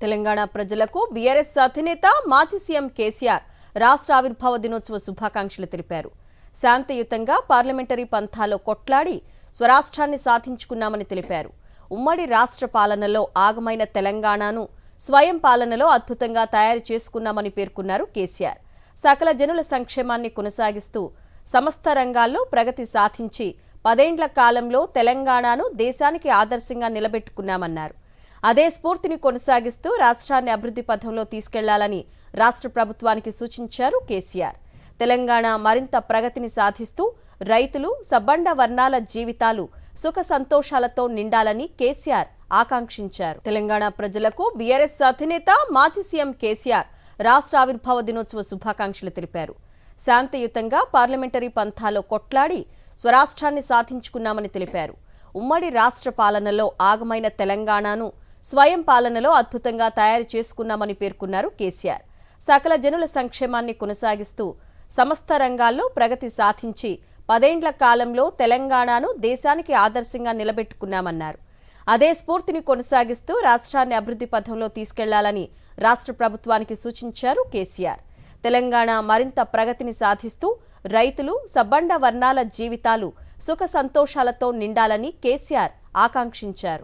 తెలంగాణ ప్రజలకు బీఆర్ఎస్ అధినేత మాజీ సీఎం కేసీఆర్ రాష్ట్ర ఆవిర్భావ దినోత్సవ శుభాకాంక్షలు తెలిపారు. శాంతియుతంగా పార్లమెంటరీ పంథాలో కొట్లాడి స్వరాష్ట్రాన్ని సాధించుకున్నామని తెలిపారు. ఉమ్మడి రాష్ట్ర పాలనలో ఆగమైన తెలంగాణను స్వయం పాలనలో అద్భుతంగా తయారు చేసుకున్నామని పేర్కొన్నారు కేసీఆర్. సకల జనుల సంక్షేమాన్ని కొనసాగిస్తూ సమస్త రంగాల్లో ప్రగతి సాధించి 10 ఏళ్ల కాలంలో తెలంగాణను దేశానికి ఆదర్శంగా నిలబెట్టుకున్నామన్నారు. అదే స్ఫూర్తిని కొనసాగిస్తూ రాష్ట్రాన్ని అభివృద్ధి పథంలో తీసుకెళ్లాలని రాష్ట్ర ప్రభుత్వానికి సూచించారు కేసీఆర్. తెలంగాణ మరింత ప్రగతిని సాధిస్తూ రైతులు, సబ్బండ వర్ణాల జీవితాలు సుఖ సంతోషాలతో నిండాలని కేసీఆర్ ఆకాంక్షించారు. తెలంగాణ ప్రజలకు బీఆర్ఎస్ అధినేత మాజీ సీఎం కేసీఆర్ రాష్ట్ర ఆవిర్భావ దినోత్సవ శుభాకాంక్షలు తెలిపారు. శాంతియుతంగా పార్లమెంటరీ పంథాలో కొట్లాడి స్వరాష్ట్రాన్ని సాధించుకున్నామని తెలిపారు. ఉమ్మడి రాష్ట్ర పాలనలో ఆగమైన తెలంగాణను స్వయం పాలనలో అద్భుతంగా తయారు చేసుకున్నామని పేర్కొన్నారు కేసీఆర్. సకల జనుల సంక్షేమాన్ని కొనసాగిస్తూ సమస్త రంగాల్లో ప్రగతి సాధించి 10 ఏళ్ల కాలంలో తెలంగాణను దేశానికి ఆదర్శంగా నిలబెట్టుకున్నామన్నారు. అదే స్ఫూర్తిని కొనసాగిస్తూ రాష్ట్రాన్ని అభివృద్ధి పథంలో తీసుకెళ్లాలని రాష్ట్ర ప్రభుత్వానికి సూచించారు కేసీఆర్. తెలంగాణ మరింత ప్రగతిని సాధిస్తూ రైతులు, సబ్బండ వర్ణాల జీవితాలు సుఖ సంతోషాలతో నిండాలని కేసీఆర్ ఆకాంక్షించారు.